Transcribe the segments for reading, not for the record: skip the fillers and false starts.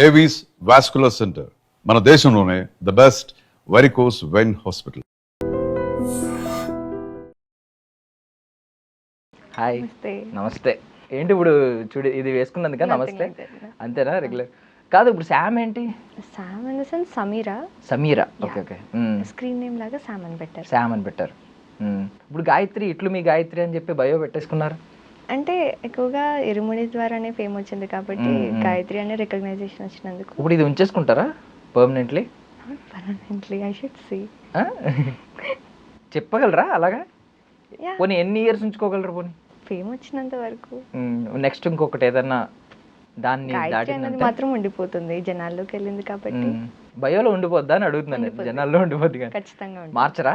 Avis vascular centre మన దేశంలోనే the best varicose vein hospital. Hi, నమస్తే. ఏంటి ఇప్పుడు చూడు, ఇది వేసుకున్నందుక నమస్తే అంతేనా? రెగ్యులర్ కాదు. ఇప్పుడు శామ్ ఏంటి? Sam in the sense Sameera. Okay okay. Screen name లాగా శామ్ అని పెట్టారు. శామ్ అని పెట్టారు. ఇప్పుడు గాయత్రి, ఇట్లు మీ గాయత్రి అని చెప్పి బయో పెట్టేసుకున్నారు. అంటే ఎక్కువగా ఇరుముడి ద్వారానే ఫేమ్ వచ్చింది కాబట్టి గాయత్రి అనే రికగ్నైజేషన్ వచ్చినందుకు. ఇప్పుడు ఇది ఉంచేసుకుంటారా permanently? Permanently I should see. చెప్పగలరా అలాగా? పోనీ ఎన్ని ఇయర్స్ ఉంచుకోగలరు? పోనీ ఫేమ్ వచ్చినంత వరకు. నెక్స్ట్ ఇంకొకటి ఏదన్నా దాన్ని దాటి మాత్రం ఉండిపోతుంది, జనాల్లోకి వెళ్ళింది కాబట్టి. బయోలో ఉండిపోద్దా అని అడుగుతున్నాను. జనాల్లో ఉండిపోద్ది కానీ ఖచ్చితంగా మార్చరా?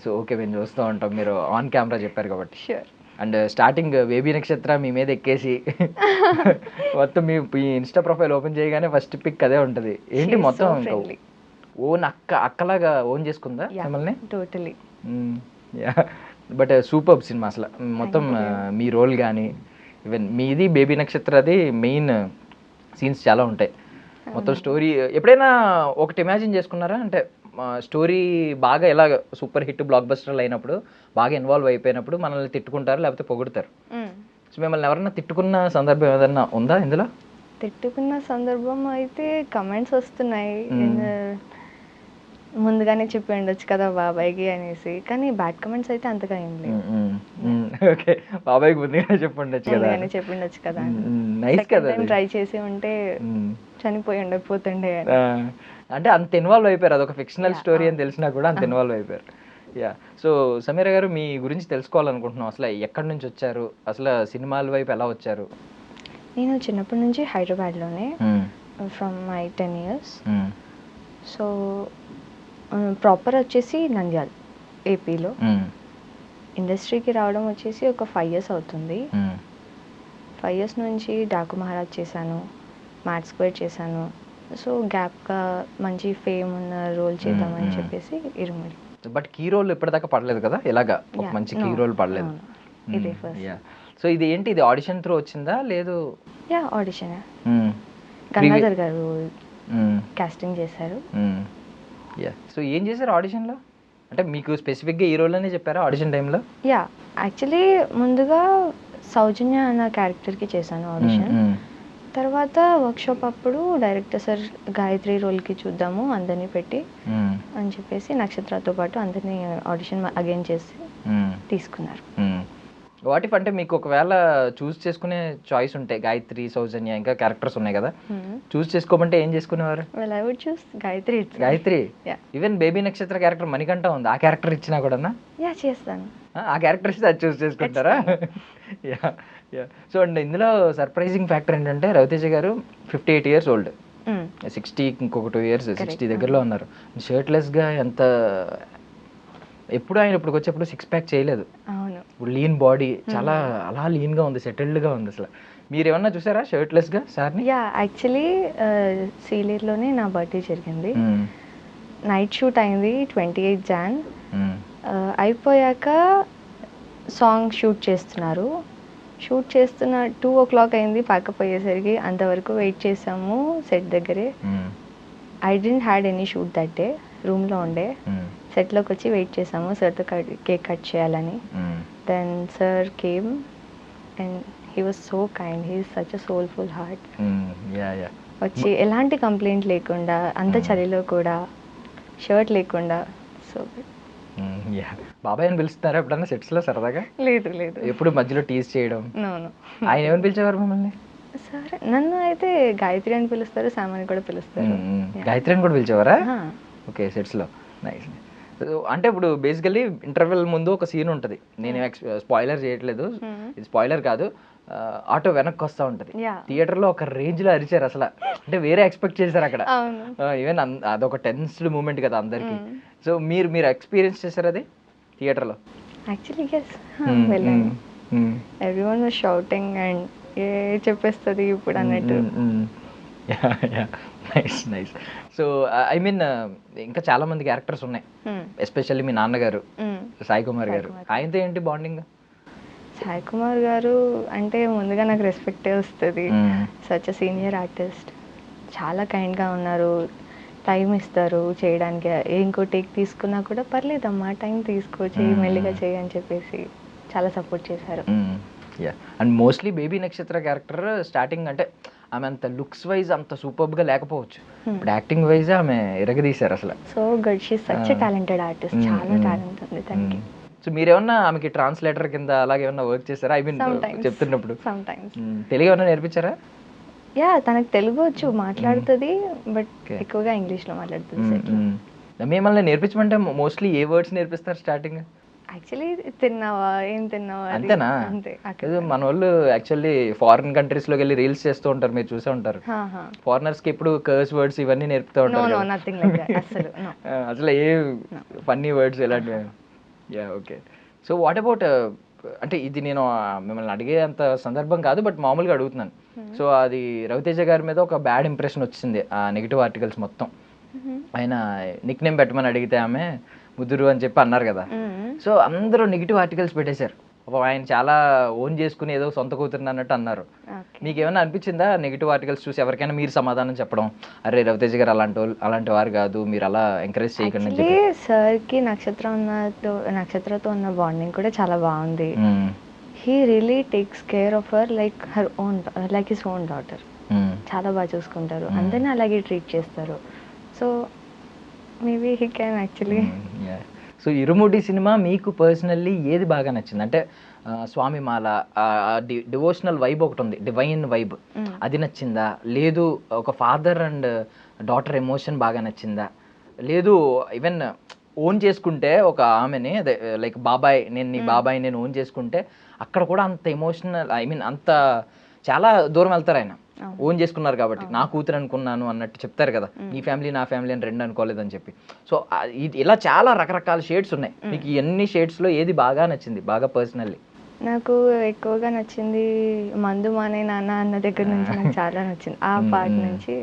సో ఓకే, మేము చూస్తూ ఉంటాం. మీరు ఆన్ కెమెరా చెప్పారు కాబట్టి. షూర్. అండ్ స్టార్టింగ్ బేబీ నక్షత్ర మీ మీద ఎక్కేసి మొత్తం మీ ఇన్స్టా ప్రొఫైల్ ఓపెన్ చేయగానే ఫస్ట్ పిక్ అదే ఉంటుంది. ఏంటి మొత్తం ఓన్ అక్కలాగా ఓన్ చేసుకుందా మిమ్మల్ని? టోటలీ. బట్ సూపర్ సినిమా అసలు. మొత్తం మీ రోల్ కానీ ఈవెన్ మీది బేబీ నక్షత్రది మెయిన్ సీన్స్ చాలా ఉంటాయి. మొత్తం స్టోరీ ఎప్పుడైనా ఒకటి ఇమాజిన్ చేసుకున్నారా? అంటే స్టోరీ బాగా ఎలా సూపర్ హిట్ బ్లాక్ బస్టర్లు అయినప్పుడు, బాగా ఇన్వాల్వ్ అయిపోయినప్పుడు మనల్ని తిట్టుకుంటారు లేకపోతే పొగుడుతారు. సో మిమ్మల్ని ఎవరన్నా తిట్టుకున్న సందర్భం ఏదన్నా ఉందా ఇందులో? తిట్టుకున్న సందర్భం అయితే కమెంట్స్ వస్తున్నాయి. ముందుగానే చెప్పి ఉండొచ్చు కదా బాబాయ్కి అనేసి, కానీ బ్యాడ్ కమెంట్స్ అయితే అంతగా ఏం లేదు. ఓకే, బాబాయ్కి ముందుగానే చెప్పి ఉండొచ్చు కదా. నైస్ కదా. ట్రై చేసి ఉంటే చనిపోయి ఉండకపోతుండే. అంటే అంత ఇన్వాల్వ్ అయిపోయారు. అదొక ఫిక్షనల్ స్టోరీ అని తెలిసినా కూడా అంత ఇన్వాల్వ్ అయిపోయారు. యా. సో సమీరా గారు, మీ గురించి తెలుసుకోవాలనుకుంటున్నాం. అసలు ఎక్కడి నుంచి వచ్చారు, అసలు సినిమాల వైపు ఎలా వచ్చారు? నేను చిన్నప్పటి నుంచి హైదరాబాద్లోనే, from my 10 years. So proper వచ్చేసి నంద్యాల్, ఏపీలో. ఇండస్ట్రీకి రావడం వచ్చేసి ఒక 5 years అవుతుంది. 5 years నుంచి డాకు మహారాజ్ చేశాను, మ్యాట్ స్క్వేర్ చేశాను. సో గ్యాప్గా మంచి ఫేమ్ ఉన్న రోల్ చేద్దామని చెప్పేసి ఇరుముడి. బట్ కీ రోల్ ఇప్పటిదాకా పడలేదు కదా, ఇలాగా ఒక మంచి కీ రోల్ పడలేదు. ఇదే ఫస్ట్. సో ఇది ఏంటి, ఇది ఆడిషన్ త్రూ వచ్చిందా లేదు? Yeah, audition. గంగాధర్ గారు కాస్టింగ్ చేశారు. యా. సో ఏం చేశారు ఆడిషన్లో? అంటే మీకు స్పెసిఫిక్గా ఈ రోల్ అనే చెప్పారా ఆడిషన్ టైంలో? యా, యాక్చువల్లీ ముందుగా సౌజన్య అన్న క్యారెక్టర్కి చేశాను ఆడిషన్. తర్వాత వర్క్షాప్ అప్పుడు డైరెక్టర్ సార్ గాయత్రి రోల్కి చూద్దాము అందరినీ పెట్టి అని చెప్పేసి నక్షత్రతో పాటు అందరినీ ఆడిషన్ అగైన్ చేసి తీసుకున్నారు. వాట్ ఇఫ్ అంటే మీకు ఒకవేళ చూస్ చేసుకునే చాయిస్ ఉంటే, గాయత్రి, సౌజన్య, ఇంకా క్యారెక్టర్స్ ఉన్నాయి కదా, చూస్ చేసుకోమంటే ఏం చేసుకునేవారు? Well, I would choose Gayatri. Even baby Nakshatra character Manikantha ఉంది, ఆ క్యారెక్టర్ ఇచ్చినా కూడా యా చేస్తాను. ఆ క్యారెక్టర్ ఇస్తే అది చూస్ చేసుకుంటారా? Yeah yeah. సో అండ్ ఇందులో సర్ప్రైజింగ్ ఫ్యాక్టర్ ఏంటంటే, రవితేజ గారు 58 years ఓల్డ్, 60 ఇంకొక 2 years 60 దగ్గరలో ఉన్నారు. షర్ట్లెస్గా ఎంత ఎప్పుడు ఆయన ఇప్పుడు వచ్చేప్పుడు 6 pack చేయలేదు. ఇప్పుడు లీన్ బాడీ, చాలా అలా లీన్గా ఉంది, సెటిల్డ్గా ఉంది. అసలు మీరు ఏమన్నా చూసారా షర్ట్లెస్గా సార్ని? యా, యాక్చువల్లీ సీలేరులోనే నా బర్త్డే జరిగింది. నైట్ షూట్ అయింది 28 Jan. అయిపోయాక సాంగ్ షూట్ చేస్తున్నారు. షూట్ చేస్తున్న 2 o'clock అయింది ప్యాకప్ అయ్యేసరికి. అంతవరకు వెయిట్ చేసాము సెట్ దగ్గరే. I didn't had any shoot that day, రూమ్లో ఉండే. సెట్లోకి వచ్చి వెయిట్ చేసాము సార్తో కేక్ కట్ చేయాలని. Then sir came and he was so kind, he is such a soulful heart. వచ్చి ఎలాంటి కంప్లైంట్ లేకుండా, అంత చలిలో కూడా షర్ట్ లేకుండా, సో బాబాయ్ అని పిలుస్తారా ఎప్పుడన్నా సెట్స్లో సరదాగా? లేదు, ఎప్పుడు మధ్యలో టీజ్ చేయడం? ఆయన ఏమని పిలిచేవారు మిమ్మల్ని? సార్ నన్ను అయితే గాయత్రి అని పిలుస్తారు, శామ్ అని కూడా పిలుస్తారు. గాయత్రి అని కూడా పిలిచేవారా? ఓకే, సెట్స్లో. నైస్. అంటే ఇప్పుడు బేసికలీ ఇంటర్వెల్ ముందు ఒక సీన్ ఉంటుంది, నేను స్పాయిలర్ చేయట్లేదు, ఇది స్పాయిలర్ కాదు. ఆటో వెనక్కి వస్తూ ఉంటుంది, థియేటర్లో ఒక రేంజ్లో అరిచారు అసలు. అంటే వేరే ఎక్స్పెక్ట్ చేశారు అక్కడ. ఈవెన్ అదొక టెన్స్డ్ మూమెంట్ కదా అందరికి. సో మీరు ఎక్స్పీరియన్స్ చేశారు అది థియేటర్లో? Actually yes, everyone was shouting and ఏ చెప్పేస్తుంది ఇప్పుడు అన్నట్టు. నైస్. సో ఐ మీన్ ఇంకా చాలా మంది క్యారెక్టర్స్ ఉన్నాయి, ఎస్పెషల్లీ మీ నాన్నగారు సాయి కుమార్ గారు, ఆయనతో ఏంటి బాండింగ్? సాయి కుమార్ గారు అంటే ముందుగా నాకు రెస్పెక్టే వస్తుంది. Such a senior artist. చాలా కైండ్గా ఉన్నారు, టైం ఇస్తారు చేయడానికి. ఇంకో టేక్ తీసుకున్నా కూడా పర్లేదమ్మా, టైం తీసుకో, చేయి, మెల్లిగా చేయి అని చెప్పేసి చాలా సపోర్ట్ చేశారు. Yeah, and mostly baby Nakshatra character starting అంటే ఆమె అంత లుక్స్ వైజ్ అంత సూపర్గా లేకపోవచ్చు, ఇప్పుడు యాక్టింగ్ వైజ్ ఆమె ఎరగదీశారు అసలు. So good, she such talented artist, చాలా టాలెంట్ ఉంది తనకి. సో మీరేమన్నా ఆమెకి ట్రాన్స్లేటర్ కింద అలాగే ఏమన్నా వర్క్ చేశారా? ఐ మీన్ చెప్తున్నప్పుడు తెలుగు ఏమన్నా నేర్పించారా? యా, తనకు తెలుగు వచ్చు, మాట్లాడుతుంది, బట్ ఎక్కువగా ఇంగ్లీష్లో మాట్లాడుతుంది. మిమ్మల్ని నేర్పించమంటే మోస్ట్లీ ఏ వర్డ్స్ నేర్పిస్తారు స్టార్టింగ్? యాక్చువల్లీ తిన్నావా, ఏం తిన్నావా, అంతేనా? అంతే. మన వాళ్ళు యాక్చువల్లీ ఫారిన్ కంట్రీస్లోకి వెళ్ళి రీల్స్ చేస్తూ ఉంటారు, మీరు చూసే ఉంటారు. ఫారినర్స్కి ఇప్పుడు కర్స్ వర్డ్స్ ఇవన్నీ నేర్పుతూ ఉంటారు. అసలు ఏ ఫన్నీ వర్డ్స్ ఇలాంటివి? Yeah, okay. So what about, అంటే ఇది నేను మిమ్మల్ని అడిగే అంత సందర్భం కాదు, బట్ మామూలుగా అడుగుతున్నాను. సో అది రవితేజ గారి మీద ఒక బ్యాడ్ ఇంప్రెషన్ వచ్చింది ఆ నెగిటివ్ ఆర్టికల్స్ మొత్తం. ఆయన నిక్ నేమ్ పెట్టమని అడిగితే ఆమె ముద్దురు అని చెప్పి అన్నారు కదా. సో అందరూ నెగిటివ్ ఆర్టికల్స్ పెట్టేశారు. ఆయన చాలా ఓన్ చేసుకుని ఏదో సొంత కూతురు అన్నట్టు అన్నారు. మీకు ఏమైనా అనిపించిందా నెగిటివ్ ఆర్టికల్స్ చూసి? ఎవరికైనా మీరు సమాధానం చెప్పడం, అరే రవితేజ గారు అలాంటి వారు కాదు, మీరు అలా ఎంకరేజ్ చేయకండి. సార్కి నక్షత్రతో ఉన్న బాండింగ్ కూడా చాలా బాగుంది. He really takes care of her like his own daughter. చాలా బాగా చూసుకుంటారు, అందరినీ అలాగే ట్రీట్ చేస్తారు. So maybe he can actually. So irumudi cinema మీకు పర్సనల్లీ ఏది బాగా నచ్చింది? అంటే స్వామిమాల డివోషనల్ వైబ్ ఒకటి ఉంది, డివైన్ వైబ్, అది నచ్చిందా? లేదు ఒక ఫాదర్ అండ్ డాటర్ ఎమోషన్ బాగా నచ్చిందా? లేదు ఈవెన్ ఓన్ చేసుకుంటే ఒక ఆమెని, అదే లైక్ బాబాయ్, నేను నీ బాబాయ్ నేను ఓన్ చేసుకుంటే అక్కడ కూడా అంత ఎమోషనల్, ఐ మీన్ అంత చాలా దూరం వెళ్తారు ఆయన. ఓన్ చేసుకున్నారు కాబట్టి నా కూతురు అనుకున్నాను అన్నట్టు చెప్తారు కదా, నీ ఫ్యామిలీ నా ఫ్యామిలీ అని రెండు అనుకోలేదని చెప్పి. సో ఇలా చాలా రకరకాల షేడ్స్ ఉన్నాయి. మీకు ఎన్ని షేడ్స్లో ఏది బాగా నచ్చింది బాగా పర్సనల్లీ? నాకు ఎక్కువగా నచ్చింది మందు మానే నాన్న అన్న దగ్గర నుంచి నాకు చాలా నచ్చింది, ఆ పార్ట్ నుంచి.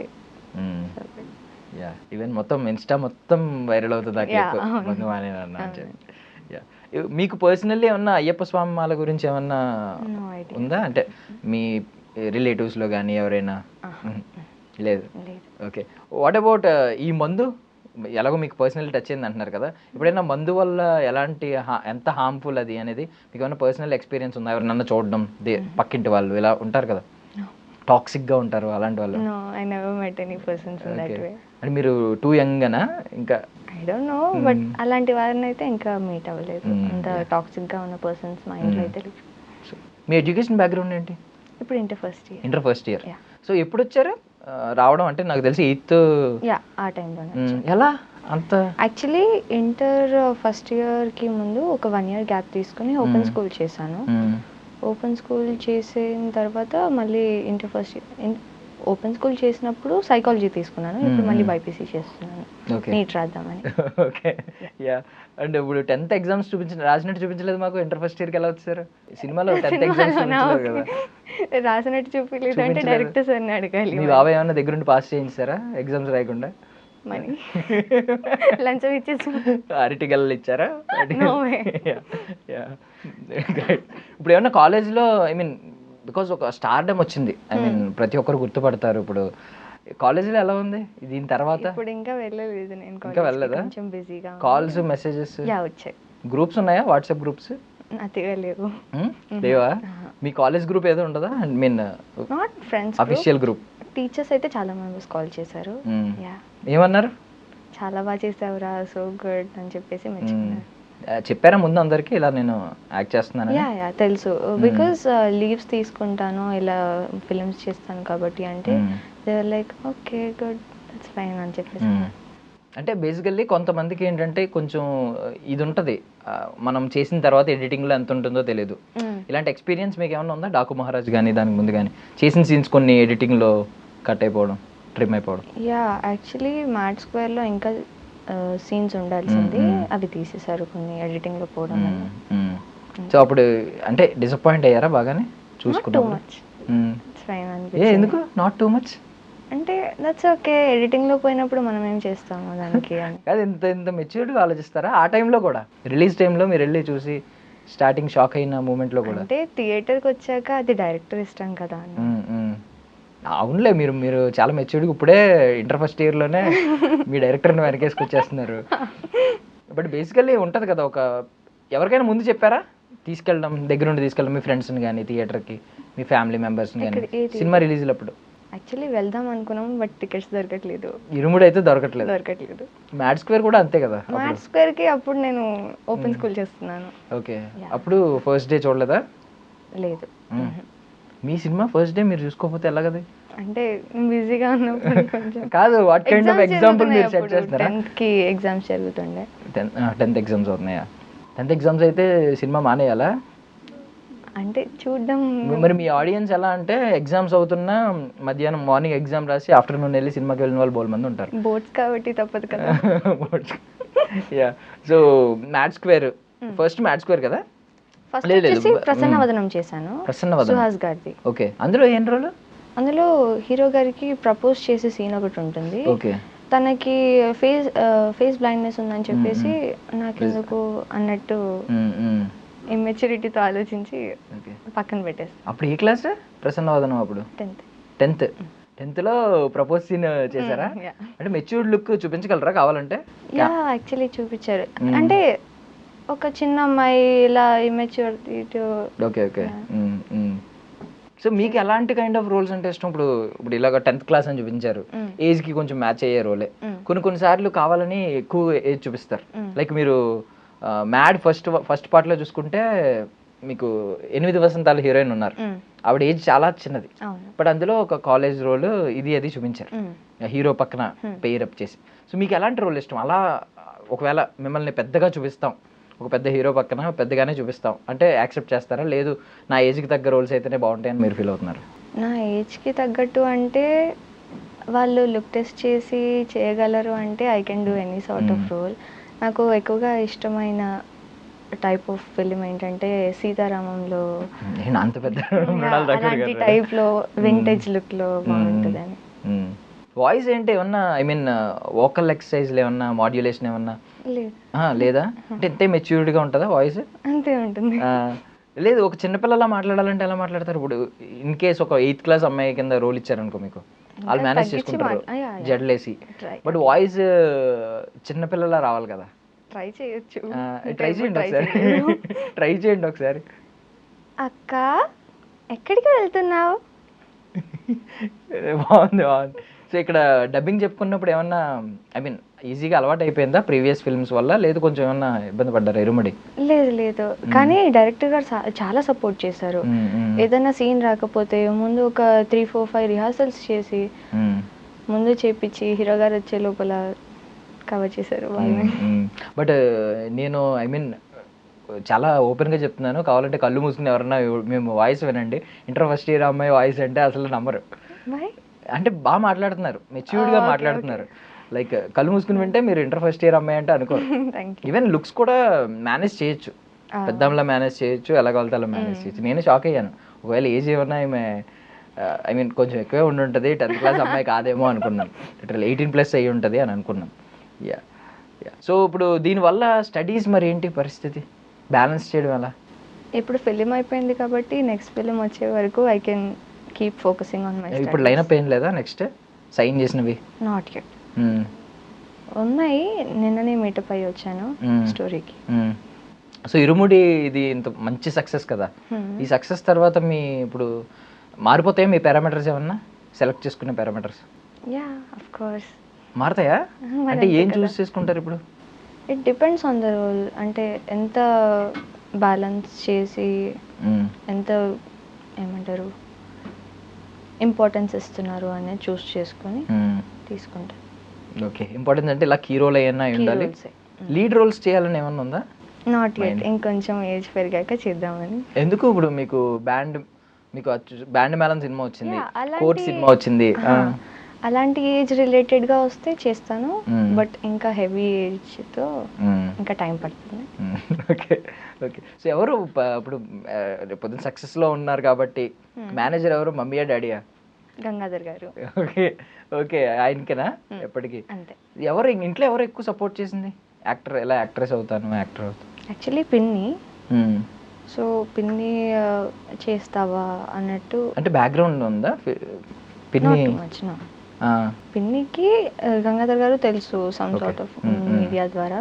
యా, ఈవెన్ మొత్తం ఇన్స్టా మొత్తం వైరల్ అవుతుంది మందు మానే నాన్న అని చెప్పి. యా, మీకు పర్సనల్లీ ఏమన్నా అయ్యప్ప స్వామి మాల గురించి ఏమన్నా ఉందా? అంటే మీ రిలేటివ్స్లో కానీ ఎవరైనా? లేదు. ఓకే. వాట్ అబౌట్ ఈ మందు? ఎలాగో మీకు పర్సనల్ టచ్ అయింది అంటున్నారు కదా, ఎప్పుడైనా మందు వల్ల ఎలాంటి ఎంత హార్మ్ఫుల్ అది అనేది మీకు ఏమైనా పర్సనల్ ఎక్స్పీరియన్స్ ఉందా? ఎవరినన్నా చూడడం, పక్కింటి వాళ్ళు ఇలా ఉంటారు కదా, టాక్సిక్గా ఉంటారు, అలాంటి వాళ్ళు? అంటే మీరు టూ యంగనా ఇంకా? ఐ డోంట్ నో, బట్ అలాంటి వారిని అయితే ఇంకా మీట్ అవ్వలేదు. అంత టాక్సిక్గా ఉన్న పర్సన్స్ మా ఇంట్లో అయితే లేదు. మీ ఎడ్యుకేషన్ బ్యాక్గ్రౌండ్ ఏంటి? ఇప్పుడు ఇంటర్ ఫస్ట్ ఇయర్. సో ఎప్పుడు వచ్చారు రావడం? అంటే నాకు తెలిసి 8th ఆ టైంలోనే. ఎలా అంత? యాక్చువల్లీ ఇంటర్ ఫస్ట్ ఇయర్కి ముందు ఒక 1 year గ్యాప్ తీసుకుని ఓపెన్ స్కూల్ చేశాను. ఓపెన్ స్కూల్ చేసిన తర్వాత మళ్ళీ inter first year open school చేసినప్పుడు సైకాలజీ తీసుకున్నాను, ఇప్పుడు మళ్ళీ బైపీసీ చేస్తున్నాను, నీట్ రాద్దామని. ఓకే. యా, అంటే ఇప్పుడు 10th ఎగ్జామ్స్ రాసినట్టు చూపించలేదు మాకు. ఇంటర్ ఫస్ట్ ఇయర్కి ఎలా వచ్చారు? సినిమాలో 10th ఎగ్జామ్స్ కదా రాసినట్టు చూపించలేదు అంటే డైరెక్టర్ సార్ని అడగాలి. మీ బాబాయ్ ఏమన్నా దగ్గరుండి పాస్ చేయించారా ఎగ్జామ్స్ రాయకుండా? మనీ లంచం ఇచ్చేసి అరటిగల్లు ఇచ్చారా? ఇప్పుడు ఏమన్నా కాలేజ్లో, ఐ మీన్ బికాజ్ ఒక స్టార్డమ్ వచ్చింది, ఐ మీన్ ప్రతి ఒక్కరు గుర్తుపడతారు. ఇప్పుడు కాలేజీలో ఎలా ఉంది దీని తర్వాత? ఇప్పుడు ఇంకా వెళ్ళలేదు నేను, ఇంకా వెళ్ళలేదా? కొంచెం బిజీగా. కాల్స్ మెసేజెస్ వచ్చాయి. గ్రూప్స్ ఉన్నాయా? WhatsApp groups? అతిగా లేవు. లేవా? మీ కాలేజ్ గ్రూప్ ఏదో ఉండదా? I mean not friends, official group. Teachers అయితే చాలా మెంబర్స్ కాల్ చేశారు. ఏమన్నారు? చాలా బాగా చేసావురా, సో గుడ్ అని చెప్పేసి మెచ్చుకున్నారు. చెప్పారా ముందు అందరికి ఇలా నేను యాక్ట్ చేస్తున్నాను? యా తెలుసు, బికాస్ లీవ్స్ తీసుకుంటాను ఇలా ఫిల్మ్స్ చేస్తాను కాబట్టి. అంటే they are like okay good, that's fine అని చెప్పేసి. అంటే బేసికల్లీ కొంతమందికి ఏంటంటే కొంచెం ఇది ఉంటుంది, మనం చేసిన తర్వాత ఎడిటింగ్లో ఎంత ఉంటుందో తెలియదు. ఇలాంటి ఎక్స్పీరియన్స్ మీకు ఏమైనా ఉందా? డాకు మహారాజ్ కానీ దానికి ముందు కానీ చేసిన సీన్స్ కొన్ని ఎడిటింగ్లో కట్ అయిపోవడం, ట్రిమ్ అయిపోవడం? యా, యాక్చువల్లీ మ్యాట్ స్క్వేర్లో ఇంకా సీన్స్ ఉండాల్సింది, అవి తీసేసారు కొన్ని ఎడిటింగ్లో పోవడం. సో అప్పుడు అంటే డిసప్పాయింట్ అయ్యారా బాగానే చూసుకున్నాను? ఎందుకు నాట్ టూ మచ్? అంటే దట్స్ ఓకే, ఎడిటింగ్లో పోయినప్పుడు మనం ఏం చేస్తాము దానికి అని. అది ఇంత మెచ్యూర్డ్గా ఆలోచిస్తారా ఆ టైంలో కూడా? రిలీజ్ టైంలో మీరు వెళ్ళి చూసి స్టార్టింగ్ షాక్ అయిన మూమెంట్లో కూడా? అంటే థియేటర్కి వచ్చాక అది డైరెక్టర్ ఇష్టం కదా అని. అవునులే, మీరు మీరు చాలా మెచ్యూర్డ్గా ఇప్పుడే ఇంటర్ ఫస్ట్ ఇయర్లోనే మీ డైరెక్టర్ని వెనకేసుకొచ్చేస్తున్నారు. బట్ బేసికల్లీ ఉంటుంది కదా, ఒక ఎవరికైనా ముందు చెప్పారా తీసుకెళ్ళడం, దగ్గరుండి తీసుకెళ్ళడం మీ ఫ్రెండ్స్ని కానీ థియేటర్కి, మీ ఫ్యామిలీ మెంబర్స్ని కానీ సినిమా రిలీజ్లు అప్పుడు? యాక్చువల్లీ వెళ్దాం అనుకున్నాం బట్ టికెట్స్ దొరకట్లేదు. ఇరుముడు అయితే దొరకట్లేదు. మ్యాడ్ స్క్వేర్ కూడా అంతే కదా? మ్యాడ్ స్క్వేర్కి అప్పుడు నేను ఓపెన్ స్కూల్ చేస్తున్నాను. ఓకే, అప్పుడు ఫస్ట్ డే చూడలేదా? లేదు. మీ సినిమా ఫస్ట్ డే మీరు చూసుకోకపోతే ఎలా కదా? అంటే బిజీగా ఉన్నప్పుడు కొంచెం. కాదు, వాట్ కైండ్ ఆఫ్ ఎగ్జాంపుల్ మీరు సెట్ చేస్తారా? 10th exams జరుగుతుండే. 10th ఎగ్జామ్స్ అవుతున్నాయా? 10th ఎగ్జామ్స్ అయితే సినిమా మానేయాలా? అంటే చూడడం. మరి మీ ఆడియన్స్ ఎలా అంటే ఎగ్జామ్స్ అవుతున్నా మధ్యాహ్నం మార్నింగ్ ఎగ్జామ్ రాసి ఆఫ్టర్నూన్ వెళ్ళి సినిమాకి వెళ్ళిన వాళ్ళు బోల్ మంది ఉంటారు. బోర్డ్స్ కాబట్టి తప్పదు కదా. Yeah, so mad square first mad square కదా? ఫస్ట్ వచ్చేసి ప్రసన్నవదనం చేశాను, సుహాస్ గారిది. ఓకే, అందులో ఏం రోల్? అందులో హీరో గారికి ప్రపోజ్ చేసే సీన్ ఒకటి ఉంటుంది. ఓకే, తనకి ఫేస్ బ్లైండ్నెస్ ఉందని చెప్పేసి నాకెందుకు అన్నట్టు ఇమ్మెచ్యూరిటీతో ఆలోచించి పక్కన పెట్టేస్తాను. అప్పుడు ఏ క్లాస్ ప్రసన్నవదనం? అప్పుడు 10th లో ప్రపోజ్ సీన్ చేశారా? అంటే మెచ్యూర్డ్ లుక్ చూపించగలరా కావాలంటే? యా, యాక్చువల్లీ చూపించారు. అంటే ఒక చిన్న అమ్మాయి ఇలా ఇమ్మెచ్యూరిటీ. Okay okay. సో మీకు ఎలాంటి కైండ్ ఆఫ్ రోల్స్ అంటే ఇష్టం? ఇప్పుడు ఇలాగ 10th క్లాస్ అని చూపించారు, ఏజ్ కి కొంచెం మ్యాచ్ అయ్యే రోలే. కొన్ని సార్లు కావాలని ఎక్కువ ఏజ్ చూపిస్తారు. లైక్ మీరు మ్యాడ్ ఫస్ట్ పార్ట్ లో చూసుకుంటే మీకు 8 వసంతాల హీరోయిన్ ఉన్నారు, ఆవిడ ఏజ్ చాలా చిన్నది. బట్ అందులో ఒక కాలేజ్ రోల్ అది చూపించారు, హీరో పక్కన పెయిర్ అప్ చేసి. సో మీకు ఎలాంటి రోల్ ఇష్టం? అలా ఒకవేళ మిమ్మల్ని పెద్దగా చూపిస్తాం, ఒక పెద్ద హీరో పక్కన పెద్దగానే చూపిస్తాం అంటే యాక్సెప్ట్ చేస్తారా? లేదు నా ఏజ్కి తగ్గ రోల్స్ అయితేనే బాగుంటాయని మీరు ఫీల్ అవుతున్నారు? నా ఏజ్కి తగ్గట్టు అంటే వాళ్ళు లుక్ టెస్ట్ చేసి చేయగలరు అంటే I can do any sort of role. నాకు ఎక్కువగా ఇష్టమైన టైప్ ఆఫ్ ఫిలిం ఏంటంటే సీతారామంలో అంత పెద్ద అలాంటి టైప్లో వింటేజ్ లుక్లో బాగుంటుందని. వాయిస్ ఏంటి ఏమన్నా, ఐ మీన్ వోకల్ ఎక్సర్సైజ్లు ఏమన్నా, మాడ్యులేషన్ ఏమన్నా లేదా? అంటే ఇంతే మెచ్యూర్డ్గా ఉంటుందా వాయిస్? అంతే ఉంటుంది. లేదు, ఒక చిన్నపిల్లలా మాట్లాడాలంటే ఎలా మాట్లాడతారు? ఇప్పుడు ఇన్ కేస్ ఒక 8th క్లాస్ అమ్మాయి కింద రోల్ ఇచ్చారనుకో, మీకు వాళ్ళు మేనేజ్ చేసుకుంటారు జడ్లేసి, బట్ వాయిస్ చిన్నపిల్లలా రావాలి కదా? ట్రై చేయొచ్చు. ట్రై చేయండి ఒకసారి, ట్రై చేయండి ఒకసారి. అక్క ఎక్కడికి వెళ్తున్నావు? బాగుంది. సో ఇక్కడ డబ్బింగ్ చెప్పుకున్నప్పుడు ఏమన్నా, ఐ మీన్ ఈజీగా అలవాటు అయిపోయిందా ప్రీవియస్ ఫిల్మ్స్ వల్ల? లేదు కొంచెం ఏమన్నా ఇబ్బంది పడ్డారా ఇరుముడి? లేదు, కానీ డైరెక్టర్ గారు చాలా సపోర్ట్ చేశారు. ఏదైనా సీన్ రాకపోతే ముందు ఒక 3-4-5 రిహార్సల్స్ చేసి ముందు చేపించి హీరో గారు వచ్చే లోపల కవర్ చేశారు. బట్ నేను ఐ మీన్ చాలా ఓపెన్గా చెప్తున్నాను, కావాలంటే కళ్ళు మూసుకుని ఎవరన్నా మేము వాయిస్ వినండి, ఇంటర్ ఫస్ట్ ఇయర్ అమ్మాయి వాయిస్ అంటే అసలు నమ్మరు. అంటే బాగా మాట్లాడుతున్నారు, మెచ్యూర్డ్గా మాట్లాడుతున్నారు. లైక్ కళ్ళు మూసుకుని వింటే మీరు ఇంటర్ ఫస్ట్ ఇయర్ అమ్మాయి అంటే అనుకో. ఈవెన్ లుక్స్ కూడా మేనేజ్ చేయొచ్చు, పెద్దంలా మేనేజ్ చేయొచ్చు, ఎలాగోళ్తే అలా మేనేజ్ చేయొచ్చు. నేను షాక్ అయ్యాను, ఒకవేళ ఏజ్ ఏమన్నా ఈమె ఐ మీన్ కొంచెం ఎక్కువే ఉండుంటుంది, 10th క్లాస్ అమ్మాయి కాదేమో అనుకున్నాను, 18+ అయ్యి ఉంటుంది అని అనుకున్నాను. యా. సో ఇప్పుడు దీనివల్ల స్టడీస్ మరి ఏంటి పరిస్థితి, బ్యాలెన్స్ చేయడం ఎలా? ఇప్పుడు ఫిలిం అయిపోయింది కాబట్టి నెక్స్ట్ ఫిలిం వచ్చే వరకు I can keep focusing on my studies. ఇప్పుడు లైనప్ ఏం లేదా నెక్స్ట్ సైన్ చేసినవి? Not yet. ఉన్నాయి, నిన్ననే మీటప్ అయ్యి వచ్చాను స్టోరీకి. సో ఇరుముడి ఇది ఇంత మంచి సక్సెస్ కదా, ఈ సక్సెస్ తర్వాత మీ ఇప్పుడు మారిపోతాయా మీ పారామీటర్స్ ఏమన్నా, సెలెక్ట్ చేసుకునే పారామీటర్స్? యా, ఆఫ్ కోర్స్ మారుతాయా? అంటే ఏం చూస్ చేసుకుంటారు ఇప్పుడు? It depends on the role. అంటే ఎంత బ్యాలెన్స్ చేసి ఎంత ఏమంటారు ఇంపార్టెన్స్ ఇస్తున్నారు అనేది చూస్ చేసుకొని తీసుకుంటాను. ఓకే, ఇంపార్టెన్స్ అంటే ఇలా కీ రోల్ అయ్యన్నా ఉండాలి, లీడ్ రోల్స్ చేయాలని ఏమన్నా ఉందా? నాట్ యెట్, ఇంకొంచెం ఏజ్ పెరిగాక చేద్దామని. ఎందుకు? ఇప్పుడు మీకు బ్యాండ్ మేళం సినిమా వచ్చింది, కోర్ట్ సినిమా వచ్చింది, అలాంటి ఏజ్ రిలేటెడ్గా వస్తే చేస్తాను, బట్ ఇంకా హెవీ ఏజ్తో ఇంకా టైం పడుతుంది. Okay okay. సో ఎవరు ఇప్పుడు పొద్దున్న సక్సెస్లో ఉన్నారు కాబట్టి మేనేజర్ ఎవరు, మమ్మీయా డాడీయా? గంగాధర్ గారు. ఓకే ఓకే, ఆయనకేనా ఎప్పటికీ? అంతే. ఎవరు ఇంట్లో ఎవరు ఎక్కువ సపోర్ట్ చేసింది? యాక్టర్ ఎలా యాక్ట్రెస్ అవుతాను, యాక్టర్ అవుతాను? యాక్చువల్లీ పిన్ని. సో పిన్ని చేస్తావా అన్నట్టు. అంటే బ్యాక్గ్రౌండ్ ఉందా పిన్ని మచ్ పిన్నికి గంగాధర్ గారు తెలుసు సమ్ సార్ట్ ఆఫ్ మీడియా ద్వారా.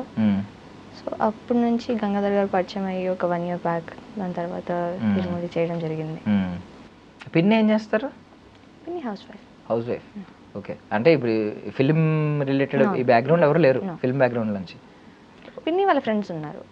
సో అప్పటి నుంచి గంగాధర్ గారు పరిచయం అయ్యి ఒక 1 year బ్యాక్ దాని తర్వాత తిరుమల చేయడం జరిగింది. పిన్ని ఏం చేస్తారు? పిన్ని హౌస్ వైఫ్. ఓకే, అంటే ఇప్పుడు ఫిల్మ్ రిలేటెడ్ ఈ బ్యాక్గ్రౌండ్ ఎవరు లేరు, ఫిల్మ్ బ్యాక్గ్రౌండ్ నుంచి. పిన్ని వాళ్ళ ఫ్రెండ్స్ ఉన్నారు.